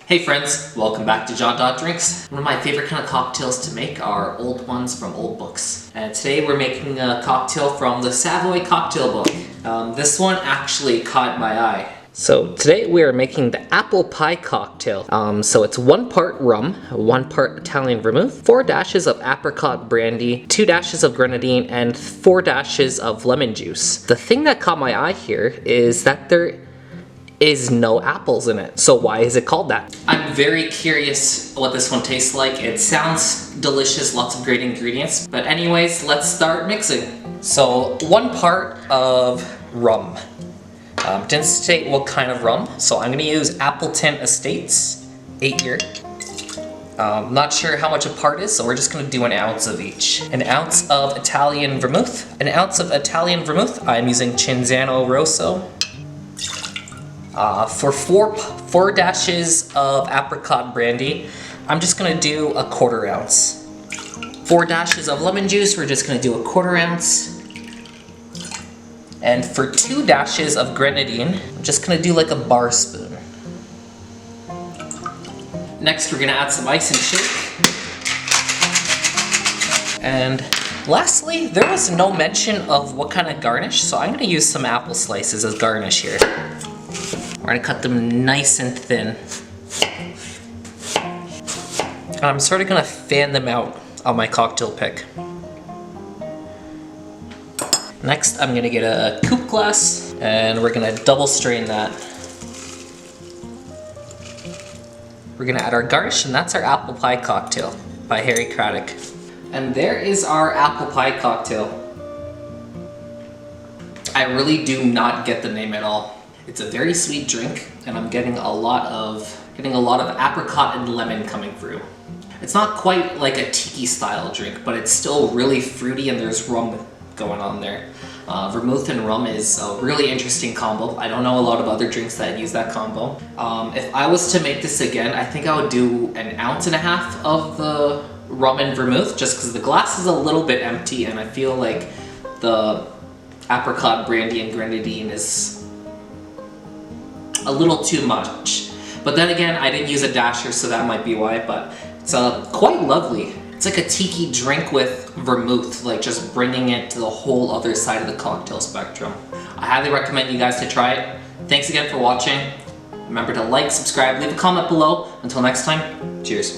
Hey friends, welcome back to John Dot Drinks. One of my favorite kind of cocktails to make are old ones from old books. And today we're making a cocktail from the Savoy cocktail book. This one actually caught my eye. So today we are making the apple pie cocktail. So it's 1 part rum, 1 part Italian vermouth, 4 dashes of apricot brandy, 2 dashes of grenadine, and 4 dashes of lemon juice. The thing that caught my eye here is that there is no apples in it. So why is it called that? I'm very curious what this one tastes like. It sounds delicious, lots of great ingredients. But anyways, let's start mixing. So 1 part of rum. Didn't state what kind of rum, so I'm gonna use Appleton Estates 8 year. Not sure how much a part is, so we're just gonna do an ounce of each. An ounce of Italian vermouth. An ounce of Italian vermouth, I'm using Cinzano Rosso. For four dashes of apricot brandy, I'm just gonna do a 1/4 ounce. 4 dashes of lemon juice, we're just gonna do a 1/4 ounce. And for 2 dashes of grenadine, I'm just gonna do like a bar spoon. Next, we're gonna add some ice and shake. And lastly, there was no mention of what kind of garnish, so I'm gonna use some apple slices as garnish here. We're gonna cut them nice and thin. I'm sort of gonna fan them out on my cocktail pick. Next, I'm gonna get a coupe glass and we're gonna double strain that. We're gonna add our garnish, and that's our apple pie cocktail by Cradock. And there is our apple pie cocktail. I really do not get the name at all. It's a very sweet drink, and I'm getting a lot of apricot and lemon coming through. It's not quite like a tiki style drink, but it's still really fruity and there's rum going on there. Vermouth and rum is a really interesting combo. I don't know a lot of other drinks that use that combo. If I was to make this again, I think I would do 1.5 ounces of the rum and vermouth, just because the glass is a little bit empty and I feel like the apricot brandy and grenadine is a little too much. But then again, I didn't use a dasher, so that might be why, but it's quite lovely. It's like a tiki drink with vermouth, like just bringing it to the whole other side of the cocktail spectrum. I highly recommend you guys to try it. Thanks again for watching. Remember to like, subscribe, leave a comment below. Until next time, cheers.